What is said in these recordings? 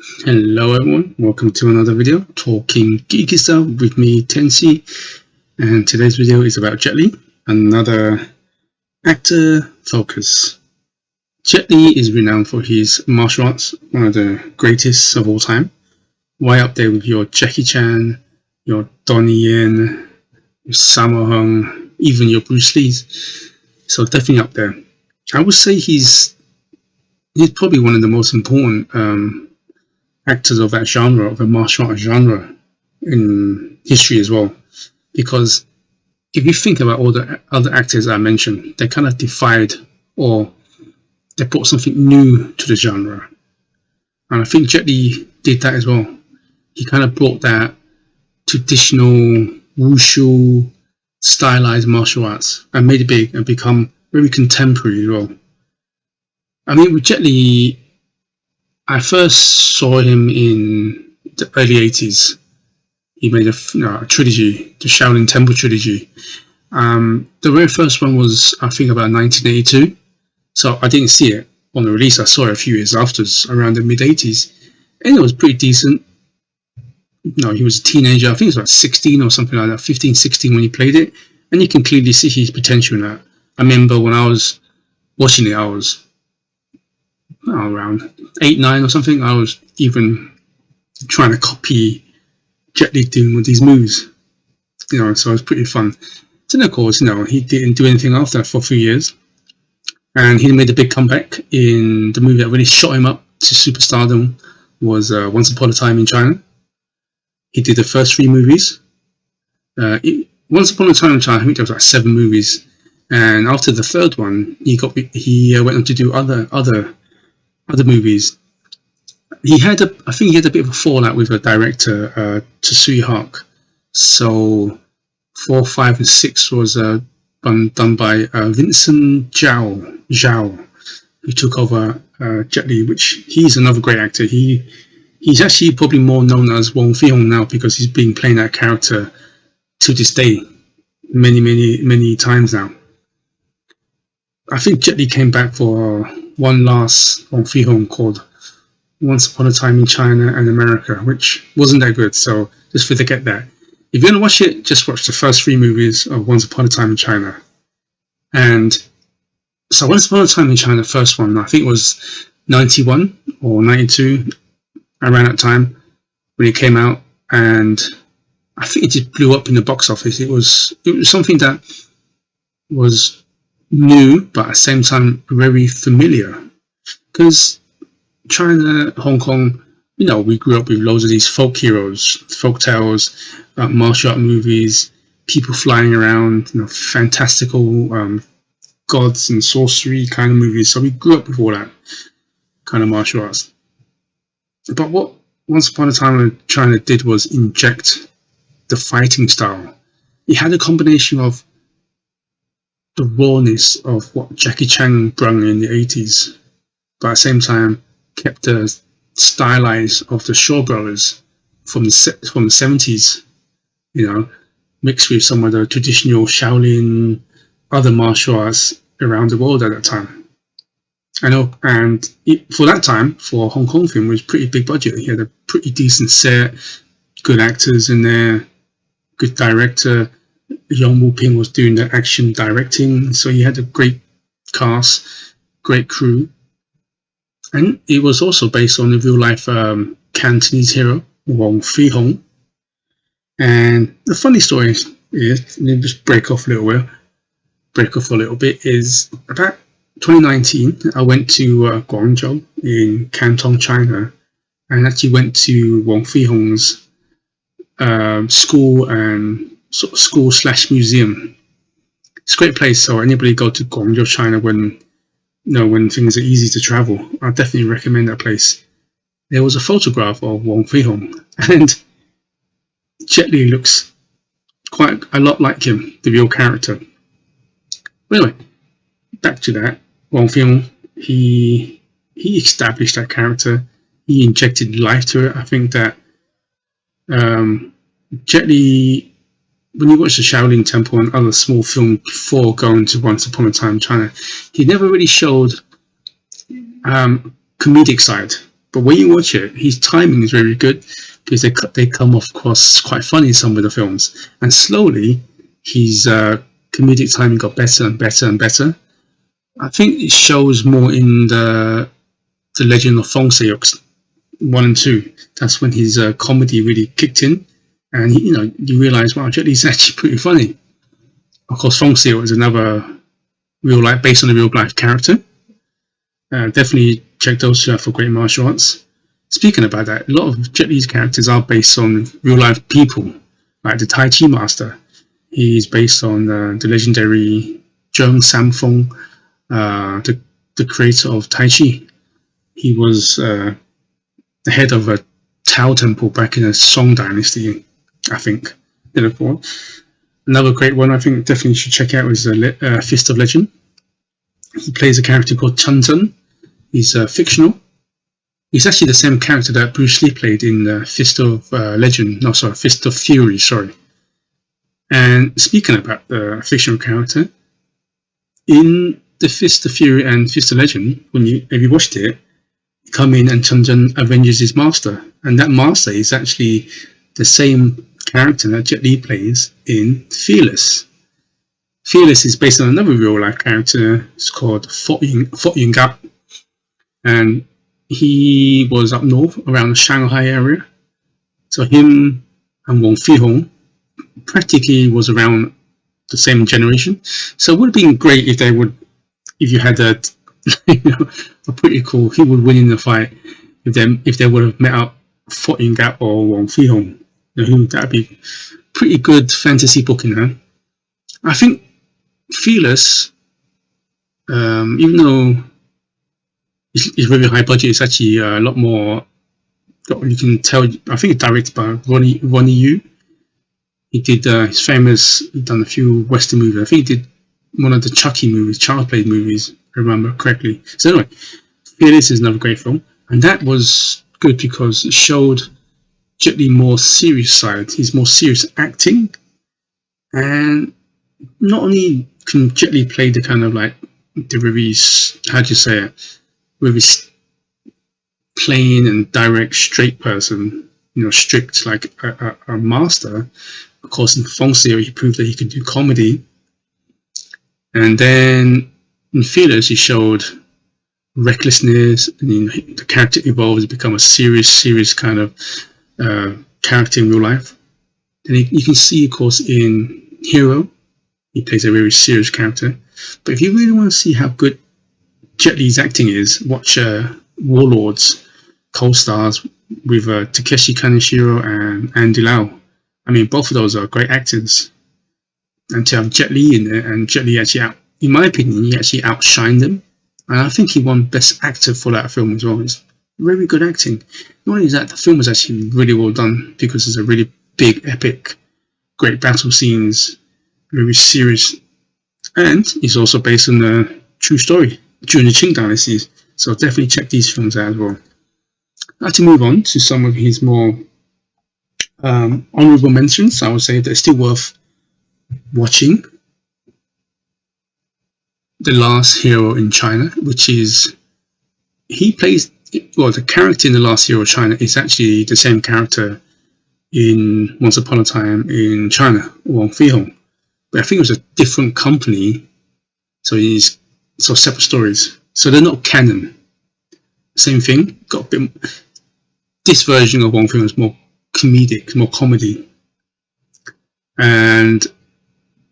Hello everyone, welcome to another video talking geeky stuff with me Tensi, and today's video is about Jet Li, another actor focus. Jet Li is renowned for his martial arts, one of the greatest of all time, way up there with your Jackie Chan, your Donnie Yen, your Sammo Hung, even your Bruce Lee's, so definitely up there. I would say he's probably one of the most important actors of that genre, of the martial arts genre in history as well. Because if you think about all the other actors I mentioned, they kind of defied or they brought something new to the genre. And I think Jet Li did that as well. He kind of brought that traditional wushu stylized martial arts and made it big and become very contemporary as well. I mean, with Jet Li, I first saw him in the early 80s. He made a trilogy, the Shaolin Temple trilogy. The very first one was, I think, about 1982. So I didn't see it on the release. I saw it a few years after, around the mid-80s. And it was pretty decent. He was a teenager. I think he was about 16 or something like that, 15, 16 when he played it. And you can clearly see his potential in that. I remember when I was watching it, I was around 8, 9 or something. I was even trying to copy Jet Li doing with these moves, so it was pretty fun. So then, of course, he didn't do anything after that for a few years, and he made a big comeback in the movie that really shot him up to superstardom. Was Once Upon a Time in China. He did the first 3 movies. Once Upon a Time in China, I think there was like 7 movies, and after the third one, he went on to do other movies. I think he had a bit of a fallout with the director, Tsui Hark. So 4, 5, and 6 was done by Vincent Zhao, who took over Jet Li, which he's another great actor. He's actually probably more known as Wong Fei-hung now because he's been playing that character to this day many times now. I think Jet Li came back for one last Wong Fei-hung called Once Upon a Time in China and America, which wasn't that good, so just forget that. If you're going to watch it, just watch the first 3 movies of Once Upon a Time in China. And so Once Upon a Time in China, the first one, I think it was 91 or 92, around that time when it came out, and I think it just blew up in the box office. It was something that was new, but at the same time very familiar, because China, Hong Kong, we grew up with loads of these folk heroes, folk tales, martial art movies, people flying around, fantastical gods and sorcery kind of movies. So we grew up with all that kind of martial arts. But what Once Upon a Time in China did was inject the fighting style. It had a combination of the rawness of what Jackie Chan brought in the 80s, but at the same time kept the stylized of the Shaw Brothers from the 70s, mixed with some of the traditional Shaolin, other martial arts around the world at that time. I know, and for that time, for a Hong Kong film, it was pretty big budget. He had a pretty decent set, good actors in there, good director. Yong Wu Ping was doing the action directing, so he had a great cast, great crew. And it was also based on the real-life Cantonese hero, Wong Fei-hung. And the funny story is, let me just break off a little bit, is about 2019, I went to Guangzhou in Canton, China, and actually went to Wong Fei-hung's school and school/museum. It's a great place, so anybody go to Guangzhou, China when things are easy to travel, I definitely recommend that place. There was a photograph of Wong Fei-hung, and Jet Li looks quite a lot like him, the real character. But anyway, back to that. Wong Fei-hung, he established that character. He injected life to it. I think that Jet Li, when you watch the Shaolin Temple and other small films before going to Once Upon a Time in China, he never really showed comedic side. But when you watch it, his timing is very good because they come off across quite funny in some of the films, and slowly his comedic timing got better and better and better. I think it shows more in the Legend of Fong Sayok 1 and 2. That's when his comedy really kicked in, and you realize, wow, Jet Li's actually pretty funny. Of course, Fong Sayok is another based on a real life character. Definitely check those two out for great martial arts. Speaking about that, a lot of Jet Li's characters are based on real life people, like the Tai Chi master. He's based on the legendary Zheng Samfeng, the creator of Tai Chi. He was the head of a Tao temple back in the Song dynasty, I think. Another great one I think definitely should check out is Fist of Legend. He plays a character called Chun Zhen. He's fictional. He's actually the same character that Bruce Lee played in Fist of Fury, sorry. And speaking about the fictional character, in the Fist of Fury and Fist of Legend, if you watched it, you come in and Chun Zhen avenges his master. And that master is actually the same character that Jet Li plays in Fearless. Fearless is based on another real life character. It's called Fort Yun Gap. And he was up north around the Shanghai area. So him and Wong Fei-hung practically was around the same generation. So it would have been great if you had a pretty cool, he would win in the fight if they would have met up Fort Yun Gap or Wong Fei-hung. That'd be pretty good fantasy booking, huh? I think Fearless, even though it's very high budget, it's actually a lot more. You can tell. I think it's directed by Ronnie Yu. He did his famous. He's done a few Western movies. I think he did one of the Chucky movies, Child Play movies, if I remember correctly. So anyway, Fearless is another great film, and that was good because it showed Jet Li more serious side. He's more serious acting, and not only can Jet Li play the kind of like the very, how do you say it, very plain and direct, straight person, strict like a master. Of course, in Fong Sayok, he proved that he could do comedy, and then in Fearless, he showed recklessness, and the character evolves to become a serious kind of character in real life. And you can see, of course, in Hero, he plays a very serious character. But if you really want to see how good Jet Li's acting is, watch Warlords co-stars with Takeshi Kaneshiro and Andy Lau. I mean, both of those are great actors. And to have Jet Li in there, and Jet Li actually, in my opinion, he actually outshined them. And I think he won Best Actor for that film as well. It's very good acting. Not only that, the film was actually really well done because it's a really big, epic, great battle scenes, very serious, and it's also based on a true story during the Qing dynasty. So definitely check these films out as well. I'd like to move on to some of his more honourable mentions. I would say they're still worth watching. The Last Hero in China, which is the character in The Last Hero of China is actually the same character in Once Upon a Time in China, Wong Fei-hung. But I think it was a different company, so separate stories. So they're not canon. Same thing. Got a bit. This version of Wong Fei-hung is more comedic, more comedy, and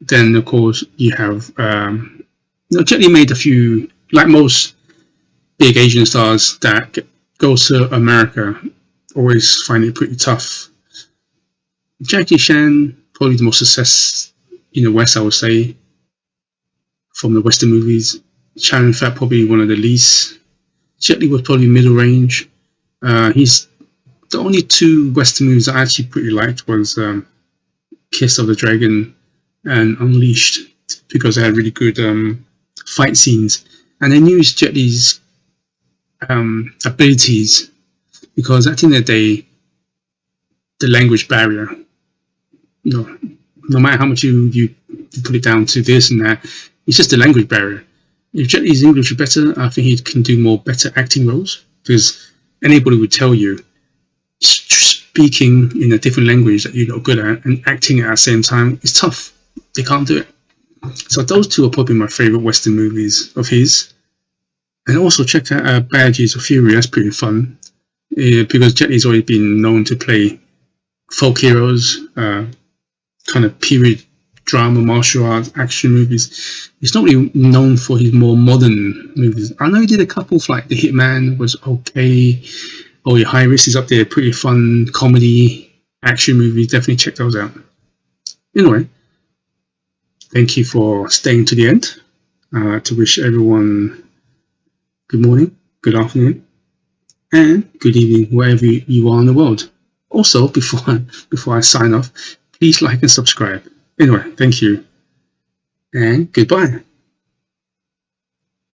then of course you have. Jet Li made a few, like most big Asian stars that go to America, always find it pretty tough. Jackie Chan, probably the most success in the West, I would say, from the Western movies. Chow Yun-fat probably one of the least. Jet Li was probably middle range. He's the only two Western movies I actually pretty liked was Kiss of the Dragon and Unleashed, because they had really good fight scenes, and they used Jet Li's abilities, because at the end of the day, the language barrier, no matter how much you put it down to this and that, it's just the language barrier. If Jet Li's English is better, I think he can do better acting roles, because anybody would tell you speaking in a different language that you're not good at and acting at the same time is tough. They can't do it. So those two are probably my favorite Western movies of his. And also check out Bad Years of Fury. That's pretty fun because Jet Li's always been known to play folk heroes, kind of period drama, martial arts, action movies. He's not really known for his more modern movies. I know he did a couple, like The Hitman was okay. Oh, yeah, High Risk is up there. Pretty fun comedy, action movies. Definitely check those out. Anyway, thank you for staying to the end. To wish everyone good morning, good afternoon, and good evening, wherever you are in the world. Also, before I sign off, please like and subscribe. Anyway, thank you, and goodbye.